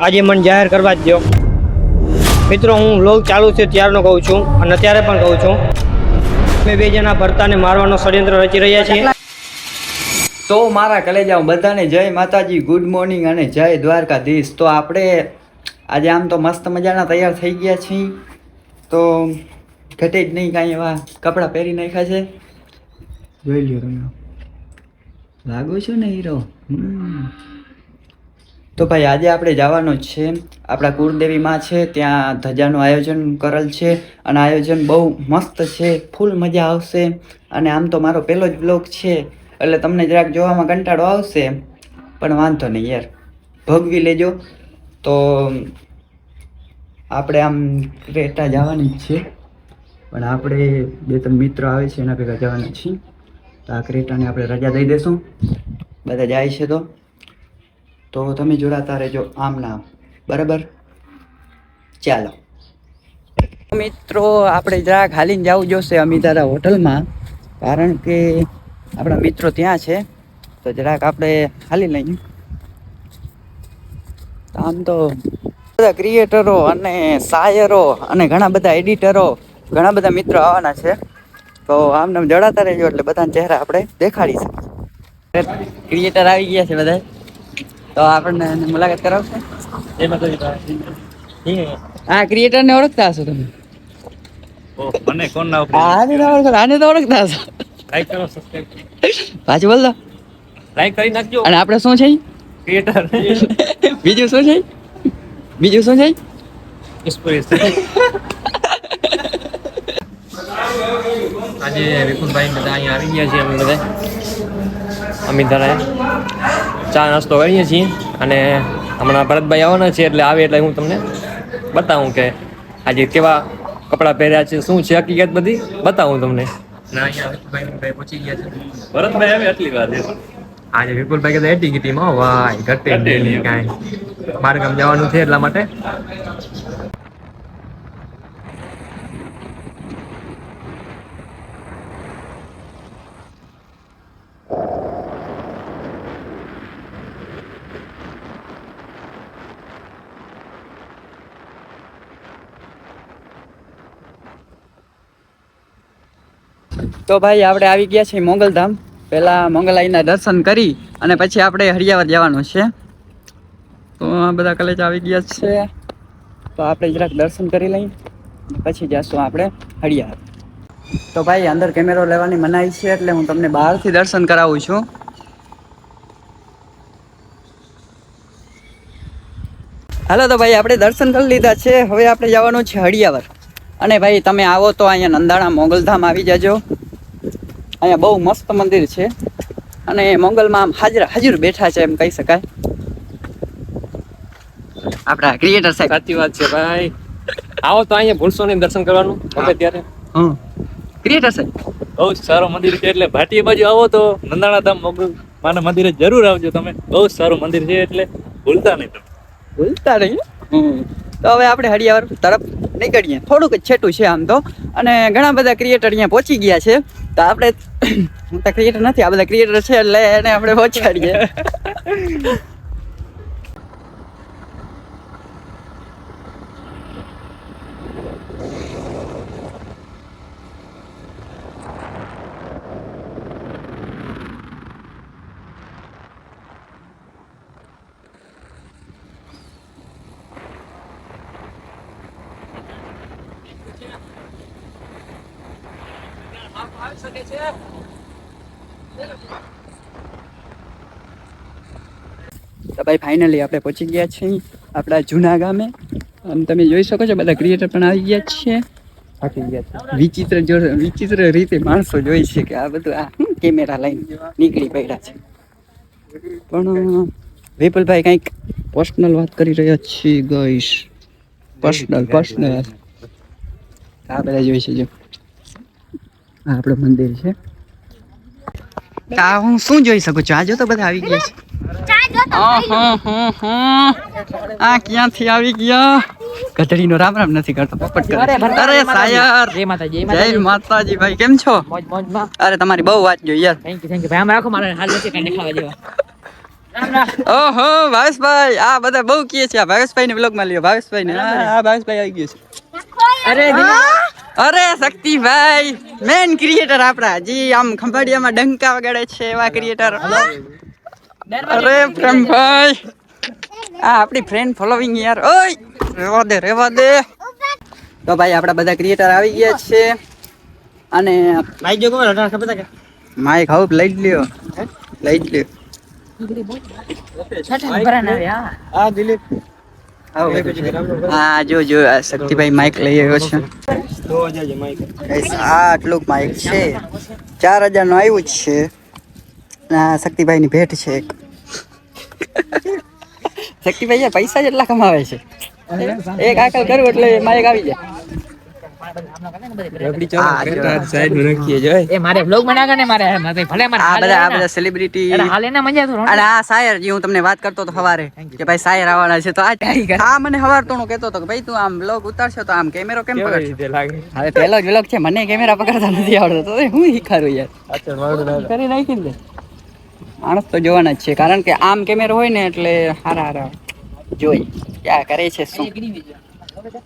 આજે મને જાહેર કરવા જ દો મિત્રો. હું વ્લોગ ચાલુ છે ત્યારનો કહું છું અને અત્યારે પણ કહું છું, અમે બે જણા ભરતાને મારવાનો ષડયંત્ર રચી રહ્યા છીએ. તો મારા કલેજાઓ બધાને જય માતાજી, ગુડ મોર્નિંગ અને જય દ્વારકાધીશ. તો આપણે આજે આમ તો મસ્ત મજાના તૈયાર થઈ ગયા છીએ, તો ઘટે જ નહીં કાંઈ એવા કપડાં પહેરી નાખ્યા છે. જોઈ લ્યો તમે, લાગો છો ને હીરો. તો ભાઈ આજે આપણે જવાનું જ છે, આપણા કુળદેવી માં છે ત્યાં ધજાનું આયોજન કરેલ છે અને આયોજન બહુ મસ્ત છે, ફૂલ મજા આવશે. અને આમ તો મારો પહેલો જ બ્લોગ છે એટલે તમને જરાક જોવામાં કંટાળો આવશે, પણ વાંધો નહીં યાર, ભોગવી લેજો. તો આપણે આમ ક્રેટા જવાની જ છે, પણ આપણે બે ત્રણ મિત્રો આવે છે એના ભેગા જવાના છીએ. તો આ ક્રેટાને આપણે રજા દઈ દઈશું, બધા જાય છે તો તમે જોડાતા રહેજો આમ ના આમ, બરાબર? ચાલો મિત્રો, આપણે જરાક હાલીને જવું જોશે અમિતારા હોટલમાં, કારણ કે આપણા મિત્રો ત્યાં છે. તો જરાક આપણે હાલી લઈએ. આમ તો બધા ક્રિએટરો અને શાયરો અને ઘણા બધા એડિટરો, ઘણા બધા મિત્રો આવવાના છે. તો આમને જડાતા રહેજો એટલે બધાના ચહેરા આપણે દેખાડીશું. ક્રિએટર આવી ગયા છે બધા, તો આપણને મુલાકાત કરાવશે. હા, ક્રિએટર ને ઓળખતા હશો તમે? મને કોણ ના આને તો ઓળખતા હશો. લાઈક કરો, સબસ્ક્રાઇબ પાછું બોલ દો. લાઈક કરી નાખજો. અને આપણે શું છે? ક્રિએટર બીજું શું છે? બીજું શું છે? ઇન્સ્પિરેશન. આજે વિપુલભાઈ બધા અહીંયા આવી ગયા છીએ. અમે બધા અમિતારાએ ચા નાસ્તો કરીએ છીએ અને હમણાં ભરતભાઈ આવવાના છે, એટલે આવે એટલે હું તમને બતાવું કે આજે કેવા કપડાં પહેર્યા છે, શું છે હકીકત બધી બતાવું તમને. ના અહીંયા વિપુલભાઈ પહોંચી ગયા છે. ભરતભાઈ આવે એટલી વાર છે. આજે વિપુલભાઈ કહેતા એટી ગીટીમાં વાય ઘટે નહીં કાંઈ, મારે ગામ જવાનું છે એટલા માટે. તો ભાઈ આપણે આવી ગયા છીએ મોગલધામ. પહેલા મોગલાઈના દર્શન કરી અને પછી આપણે હરિયાવર જવાનું છે. તો આ બધા કલેજ આવી ગયા છે, તો આપણે જરાક દર્શન કરી લઈએ પછી જઈશું આપણે હરિયાવર. તો ભાઈ અંદર કેમેરો લેવાની મનાઈ છે, એટલે હું તમને બહારથી દર્શન કરાવું છું. હાલો તો ભાઈ આપણે દર્શન કરી લીધા છે, હવે આપણે જવાનું છે હરિયાવર. અને ભાઈ તમે આવો તો અહીંયા નંદાણા મોગલધામ આવી જજો. અહીંયા બહુ મસ્ત મંદિર છે અને મોગલમાં આમ હાજર બેઠા છે એમ કહી શકાય આપણા ક્રિએટર સાહેબ. સાચી વાત છે ભાઈ, આવો તો અહીંયા ભૂલશો નહીં દર્શન કરવાનું ગમે ત્યારે. ક્રિએટર સાહેબ બહુ સારું મંદિર છે, એટલે ભાટીયા બાજુ આવો તો નંદાણા ધામ મોગલ માના મંદિરે જરૂર આવજો તમે. બહુ સારું મંદિર છે, એટલે ભૂલતા નહીં તમે. ભૂલતા નહીં. તો હવે આપણે હરિયાવર તરફ નીકળીએ. થોડુંક જ છેટું છે આમ તો, અને ઘણા બધા ક્રિએટર અહીંયા પહોંચી ગયા છે. તો આપણે હું તો ક્રિએટર નથી, આ બધા ક્રિએટર છે એટલે એને આપણે પહોંચાડીએ. તો ભાઈ ફાઇનલી આપણે પહોંચી ગયા છીએ આપણા જૂના ગામે. આમ તમે જોઈ શકો છો બધા ક્રિએટર પણ આવી ગયા છે. વિચિત્ર રીતે માણસો જોઈ છે કે આ બધું આ કેમેરા લઈને નીકળી પડ્યા છે. પણ વિપુલભાઈ કંઈક પર્સનલ વાત કરી રહ્યા છીએ ગાઈસ. પર્સનલ આ બધા જોઈ છે. જો આ આપણું મંદિર છે. આ હું શું જોઈ શકું છું? આ જો તો બધા આવી ગયા છે. આ ક્યાંથી આવી ગયા? ગધડીનો રામ રામ નથી કરતો, પોપટ કરે. અરે સાયર, જય માતાજી ભાઈ, કેમ છો? અરે તમારી બહુ વાત જોઈ યાર. થેન્ક યુ ભાઈ. આમ રાખો, મારે હાલ નથી કઈ દેખાવા જેવા. ઓહો ભાવેશભાઈ આ બધા બહુ કહે છે. આ ભાવેશભાઈ ને બ્લોગ માં લ્યો. ભાવેશભાઈ ને હા ભાવેશભાઈ આવી ગયો છે. અરે શક્તિભાઈ મેન ક્રિએટર આપણા જી આમ ખંભાળિયામાં ડંકા વગાડે છે એવા ક્રિએટર. અરે પ્રેમભાઈ આ આપણી ફ્રેન્ડ ફોલોવિંગ યાર. ઓય રેવા દે. તો ભાઈ આપણા બધા ક્રિએટર આવી ગયા છે અને માઈક જો કોણ હટા ખબર કે માઈક હાઉ લઈ જ લ્યો. આ દિલીપ હા જો આ શક્તિભાઈ માઈક લઈ આવ્યો છે. 2000 જે માઈક Guys, આ આટલું માઈક છે 4000 નું આવ્યું જ છે. આ શક્તિભાઈ ની ભેટ છે એક. શક્તિભાઈ યાર પૈસા જેટલા કમાવે છે. એક આકલ કરું એટલે માઈક આવી જાય. મારે vlog બનાવવા ને મારે ભલે મારે આ બધા સેલિબ્રિટી હાલે ના મજા તો અને આ શાયર જે હું તમને વાત કરતો હતો સવારે કે ભાઈ શાયર આવવાના છે તો આ મને સવાર તો કહેતો હતો કે ભાઈ તું આમ બ્લોગ ઉતારશો તો આમ કેમેરો કેમ પકડશો. હવે પહેલો જ બ્લોગ છે મને કેમેરા પકડતા નથી આવડતો તો હું શીખાડું યાર. કરી નાખી ને માણસ તો જોવાના જ છે કારણ કે આમ કેમેરો હોય ને એટલે હારા જોઈ ક્યાં કરે છે શું.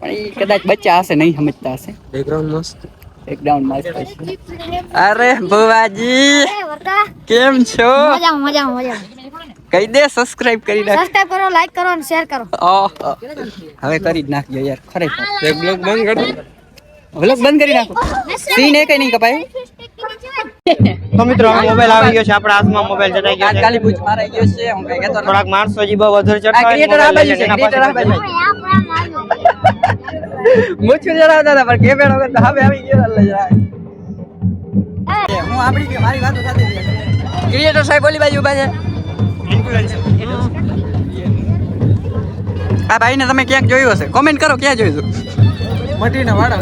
પણ એ કદાચ બચ્ચા હશે નહીં સમજતા હશે. બેકગ્રાઉન્ડ મસ્ત છે. અરે ભુવાજી કેમ છો? મજામાં કહી દે સબસ્ક્રાઇબ કરી નાખ. સબસ્ક્રાઇબ કરો, લાઈક કરો અને શેર કરો. હવે કરી જ નાખજો યાર ખરેખર. બ્લોગ બંધ કરી નાખો. સીન એક નહીં કપાય. તો મિત્રો હવે મોબાઈલ આવી ગયો છે આપણા હાથમાં. મોબાઈલ ચટાઈ ગયો છે. કાલી પૂછ મારાઈ ગયો છે. હું કઈ કહેતો થોડાક માણસો જી બહુ વધારે આ ચડતા ક્રિએટર આ બાજુ છે. ક્રિએટર આ બાજુ મુછું જણાવતા હતા પણ કેમેરો વગર તો હવે આવી ગયો એટલે જરાય. હું આપણી કે મારી વાતો સાથે ક્રિએટર સાહેબ બોલી બાજુ ઉભા છે. આ ભાઈને તમે ક્યાંક જોયું હશે કોમેન્ટ કરો ક્યાં જોયું મટીના વાડા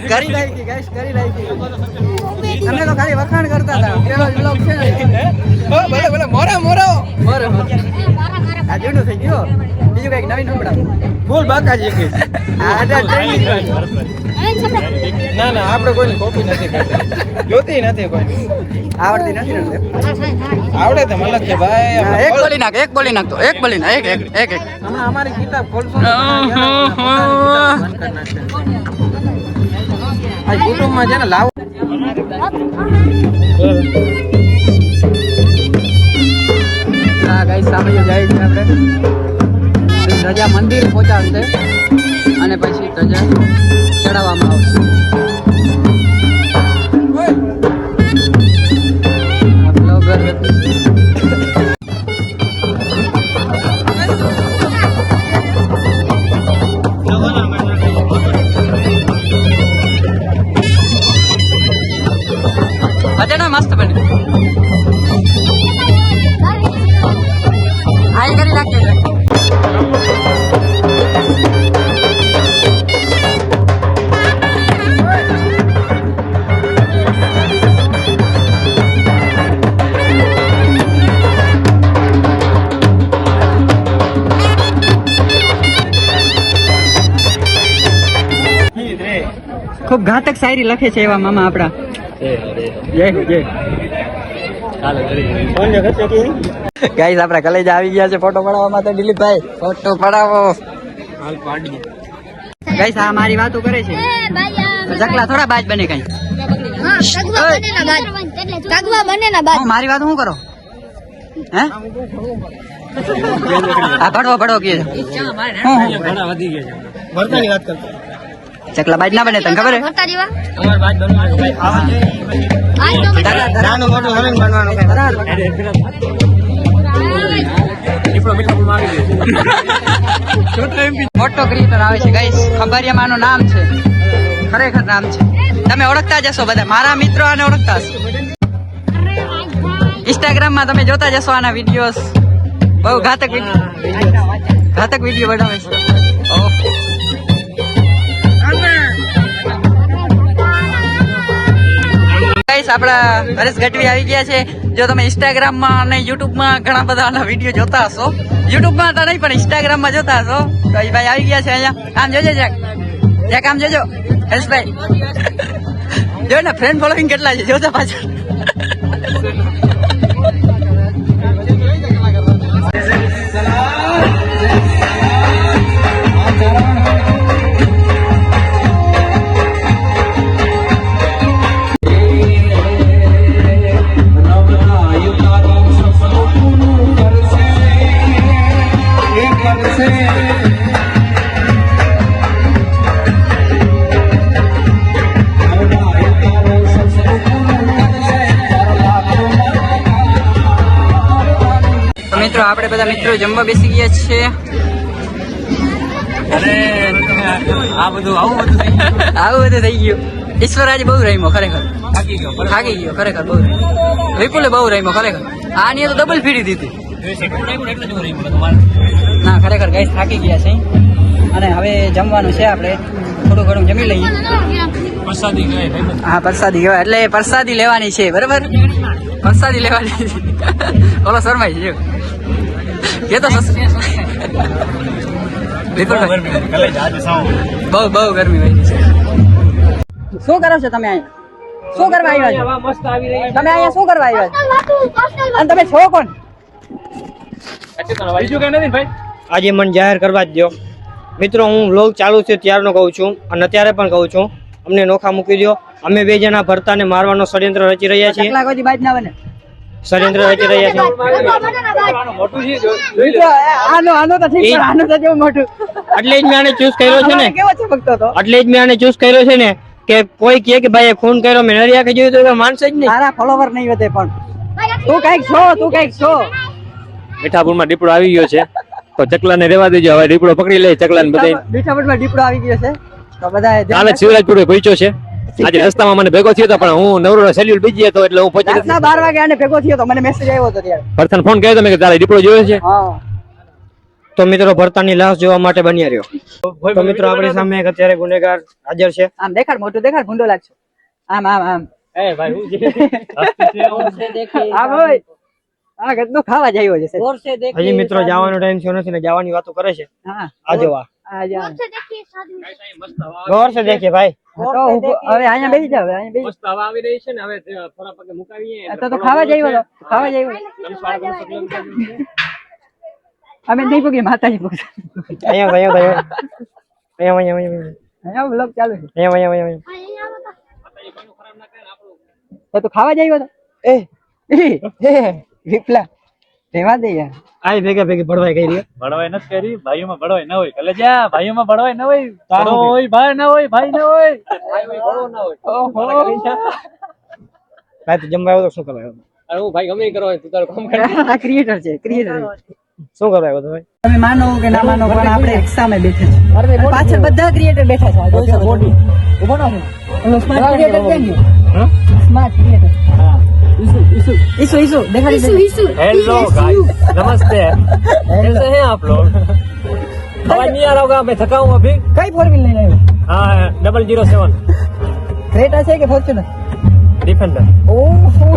કરી નાખી ગાઈસ કરી નાખી. અમે તો ખાલી વખાણ કરતા હતા. પેલો બ્લોગ છે ને ભલે મોરો આ જૂનું થઈ ગયો. બીજું કઈક નવીન સંભળાવો. બોલ બાકાજી કે આ ટ્રેન્ડિંગ ના આપણે કોઈની કોપી નથી કરતા. જોતી નથી કોઈ. આવડતી નથી ને આવડે તો મલક છે ભાઈ. એક બોલી નાખ તો એક બોલી નાખ એક હમણાં અમારી કિતાબ ખોલશો આ કુટુંબમાં છે ને લાવો. હા ગાઈસ સાંભળ્યું જાય છે આપણે ધજા મંદિર પહોંચાડશે અને પછી ધજા ચડાવવામાં આવશે. બ્લોગર ભજન મસ્ત બની હાઈ કરી નાખીએ. ખૂબ ઘાતક શાયરી લખે છે એવા મામા આપણા. ગાઈસ આપણા કલેજા આવી ગયા છે ફોટો પડાવવા માટે. દિલીપભાઈ ફોટો પડાવો. ગાઈસ આ મારી વાતો કરે છે. જકલા થોડા બાજ બને કઈ. હું મારી વાત શું કરો હે આ પડવો કે ભરતાની વાત કરતો. ચકલા બાજ ના બને તને ખબર હે? અમાર બાદ બનવાનું ભાઈ. નાનું મોટું હરણ બનવાનું મોટો ક્રિએટર આવે છે ગાઈસ. ખંભાળિયામાં આનું નામ છે. ખરેખર નામ છે. તમે ઓળખતા જશો બધા. મારા મિત્રો આને ઓળખતા હશે. ઇન્સ્ટાગ્રામ માં તમે જોતા જશો આના વિડીયોસ. બહુ ઘાતક વિડીયો બનાવે છે. ઓહ ગાઈસ આપણા હરેશ ગઢવી આવી ગયા છે. જો તમે ઇન્સ્ટાગ્રામ માં અને યુટ્યુબ માં ઘણા બધા આના વિડીયો જોતા હશો. યુટ્યુબ માં તો નહીં પણ ઇન્સ્ટાગ્રામ માં જોતા હશો તો એ ભાઈ આવી ગયા છે અહીંયા. આમ જોજો જ્યાંક આમ જોજો હરેશભાઈ. જો ને ફ્રેન્ડ ફોલોઈંગ કેટલા છે જોજો પાછળ. મિત્રો જમવા બેસી ગયા છે. આવું બધું થઈ ગયું. ઈશ્વર આજે બહુ રમ્યો ખરેખર. થાકી ગયો ખરેખર બહુ રમ્યો. વિપુલે બહુ રમ્યો ખરેખર. આની તો ડબલ ફીડી દીધી. ના ખરેખર ગાઈસ થાકી ગયા છે. અને હવે જમવાનું છે, આપણે થોડું ઘણું જમી લઈએ. હા પ્રસાદી કહેવાય, એટલે પ્રસાદી લેવાની છે બરાબર. પ્રસાદી લેવાની ઓલો શરમાઈ છે કે તો બહુ ગરમી વધી છે. શું કરો છો તમે અહીંયા? શું કરવા આવ્યા છો તમે અહીંયા? શું કરવા આવ્યા છો? અને તમે છો કોણ? આજે મને જાહેર કરવા જ દો મિત્રો. હું વ્લોગ ચાલુ છે ત્યારનો કહું છું અને અત્યારે પણ કહું છું, અમને નોખા મૂકી દો. અમે બે જણા ભરતાને મારવાનો ષડયંત્ર રચી રહ્યા છીએ. ષડયંત્ર રચી રહ્યા છીએ. એટલે જ મેં આને ચૂઝ કર્યો છે ને. એટલે જ મેં આને ચૂઝ કર્યો છે ને કે કોઈ કહે કે ભાઈ ખૂન કર્યો, મેં નરી આંખે જોયું તો માનશે જ નહીં. તારા ફોલોવર નહીં વધે પણ તું કઈક છો. મીઠાપુરમાં દીપડો આવી ગયો છે તો ચકલાને રેવા દેજો. હવે દીપડો પકડી લે ચકલાને બધા. મીઠાપુરમાં દીપડો આવી ગયો છે તો બધા કાલે શિવરાજપુર પહોંચ્યો છે. આજે રસ્તામાં મને ભેગો થયો હતો પણ હું નવરો શેડ્યુલ બીજી હતો એટલે હું પહોંચી રાતના 12 વાગે આને ભેગો થયો તો મને મેસેજ આવ્યો હતો ત્યારે. ભરતાને ફોન કર્યો તો મેં કે તારે દીપડો જોયો છે. હા તો મિત્રો ભરતાની લાશ જોવા માટે બન્યા રહ્યો. તો મિત્રો આપણી સામે એક અત્યારે ગુનેગાર હાજર છે. આમ દેખાડ, મોટું દેખાડ, ભૂંડો લાગશે. આમ હા ભાઈ આ ગદ્દો ખાવા જ આવ્યો છે. હજી મિત્રો જવાનો ટાઈમ થયો નથી ને જવાની વાતો કરે છે. હા આજો વા देखिए ગૌર સે દેખીએ ભાઈ. તો હવે અહીંયા બેસી જાવ. અહીંયા બેસી મસ્ત હવા આવી રહી છે ને. હવે થોડા પગે મુકાવીએ તો ખાવા જ આવ્યો. અમે નહીં પૂગી, માતાજી પૂગશે. અહીંયા વ્લોગ ચાલુ છે. તો ખાવા જ આવ્યો તો વિપલા રેવા દે યાર. આઈ ભેગા ભેગી ભડવાઈ કરી રહ્યો. ભડવાઈ નથી કરી. ભાઈઓમાં ભડવાઈ ન હોય. કલેજા ભાઈઓમાં ભડવાઈ ન હોય. તારો હોય ભાઈ ન હોય, ભાઈ ન હોય. ભાઈ તો જમવા આવ્યો તો શું કરવા આવ્યો? અરે હું ભાઈ ગમે ઈ કરો તું તારું કામ કર. આ ક્રિએટર છે, ક્રિએટર. શું કરવા આવ્યો તો ભાઈ? તમે માનો કે ના માનો પણ આપણે રિક્ષામાં બેઠા છે. પાછળ બધા ક્રિએટર બેઠા છે. જોઈ શકો બોડી ઉભો ન છે. સ્માર્ટ ક્રિએટર કેમ ગયો? Smart creator. હા ઈસુ દેખાડી. हेलो गाइस, नमस्ते. कैसे हैं आप लोग? आवाज नहीं आ रहा होगा, मैं थका हूँ अभी. કઈ ફોર વ્હીલ લઈને આવ્યો? हाँ 007 ક્રેટા છે કે ફોર્ચ્યુનર? डिफेंडर. ઓહો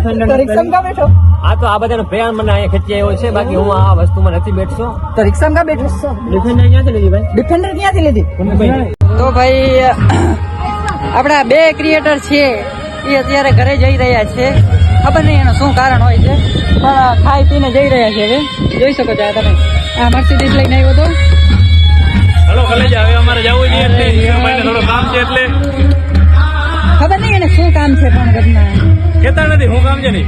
તો રિક્ષામાં કા બેઠો? આ તો આ બધાનો પ્રેમ મને અહીંયા ખેંચી આવ્યો છે. બાકી હું આ વસ્તુમાં નથી બેઠતો. તો રિક્ષામાં કા બેઠો? ડિફેન્ડર ક્યાંથી લીધી ભાઈ? ડિફેન્ડર ક્યાંથી લીધી? તો ભાઈ આપણા બે ક્રિએટર છે એ અત્યારે ઘરે જઈ રહ્યા છે. ખબર નહીં એનું શું કારણ હોય છે, પણ ખાઈ પીને જઈ રહ્યા છે. હવે જોઈ શકો છો તમે. આ મર્સિડીઝ લઈને આવ્યો તો. હલો કલેજા, હવે અમારે જવું જોઈએ એટલે ઈશ્વરભાઈને થોડું કામ છે એટલે ખબર નહીં એને શું કામ છે પણ ઘરના કહેતા નથી હું કામ છે નહીં.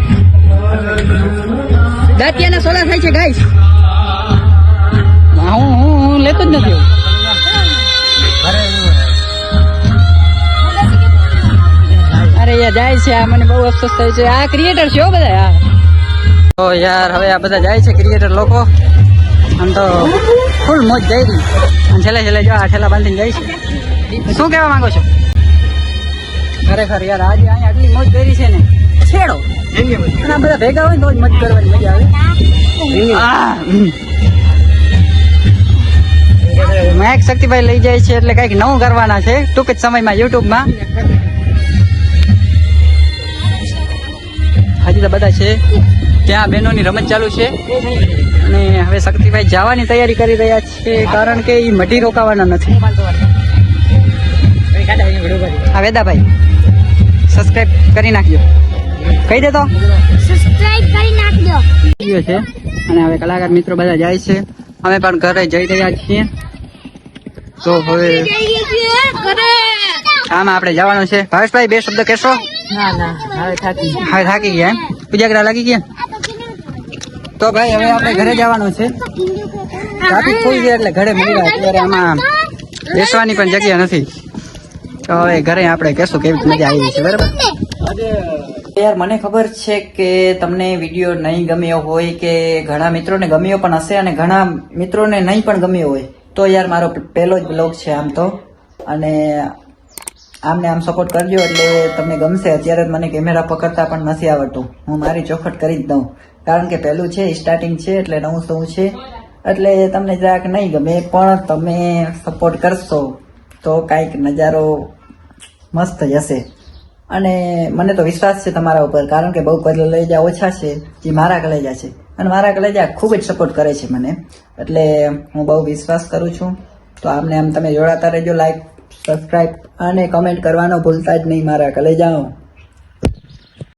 દાંતિયાના સોલા થાય છે ગાઈસ. હું લેતો જ નથી. અરે યાર જાય છે. આ મને બહુ અફસોસ થાય છે. આ ક્રિએટર છે બધા યાર. તો યાર હવે આ બધા જાય છે ક્રિએટર લોકો. આમ તો ફૂલ મોજ જઈ રહી. અને છેલ્લે જો આ ઠેલા બાંધીને જાય છે. શું કહેવા માંગો છો? ખરેખર યાર આજે અહીંયા આટલી મોજ કરી છે ને છેડો. અને આ બધા ભેગા હોય તો જ મોજ કરવાની મજા આવે. મેક શક્તિભાઈ લઈ જાય છે એટલે કઈક નવું કરવાના છે ટૂંક જ સમયમાં યુટ્યુબમાં. હજી તો બધા છે ત્યાં બહેનોની રમત ચાલુ છે. અને હવે શક્તિભાઈ જવાની તૈયારી કરી રહ્યા છે કારણ કે એ મઢી રોકાવાના નથી. હા વેદાભાઈ સબસ્ક્રાઇબ કરી નાખજો. કહી દે તો सब्सक्राइब કરી નાખજો. છે. અને હવે કલાકાર મિત્રો બધા જાય છે. અમે પણ ઘરે જઈ રહ્યા છીએ. તો હવે આમાં આપણે જવાનું છે. ભાવેશભાઈ બે શબ્દ કહેશો? હવે થાકી ગયા એમ? પૂજાગરા લાગી ગયા? તો ભાઈ હવે આપણે ઘરે જવાનું છે. ટ્રાફિક ફૂલ છે એટલે ઘરે મળ્યા અત્યારે આમાં બેસવાની પણ જગ્યા નથી. તો હવે ઘરે આપણે કહેશું કેવી મજા આવી છે. બરાબર યાર મને ખબર છે કે તમને વિડીયો નહીં ગમ્યો હોય કે ઘણા મિત્રોને ગમ્યો પણ હશે અને ઘણા મિત્રોને નહીં પણ ગમ્યો હોય તો યાર મારો પહેલો જ બ્લોગ છે આમ તો, અને આમને આમ સપોર્ટ કરજો એટલે તમને ગમશે. અત્યારે મને કેમેરા પકડતા પણ નથી આવડતું, હું મારી ચોખટ કરી જ દઉં કારણ કે પહેલું છે, સ્ટાર્ટિંગ છે એટલે નવું છે, એટલે તમને જરાક નહીં ગમે પણ તમે સપોર્ટ કરશો તો કાંઈક નજારો મસ્ત જશે. અને મને તો વિશ્વાસ છે તમારા ઉપર કારણ કે બહુ કલેજા ઓછા છે જે મારા કલેજા છે અને મારા કલેજા ખૂબ જ સપોર્ટ કરે છે મને, એટલે હું બહુ વિશ્વાસ કરું છું. તો આમને આમ તમે જોડાતા રહેજો, લાઈક, સબસ્ક્રાઈબ અને કમેન્ટ કરવાનો ભૂલતા જ નહીં મારા કલેજાઓ.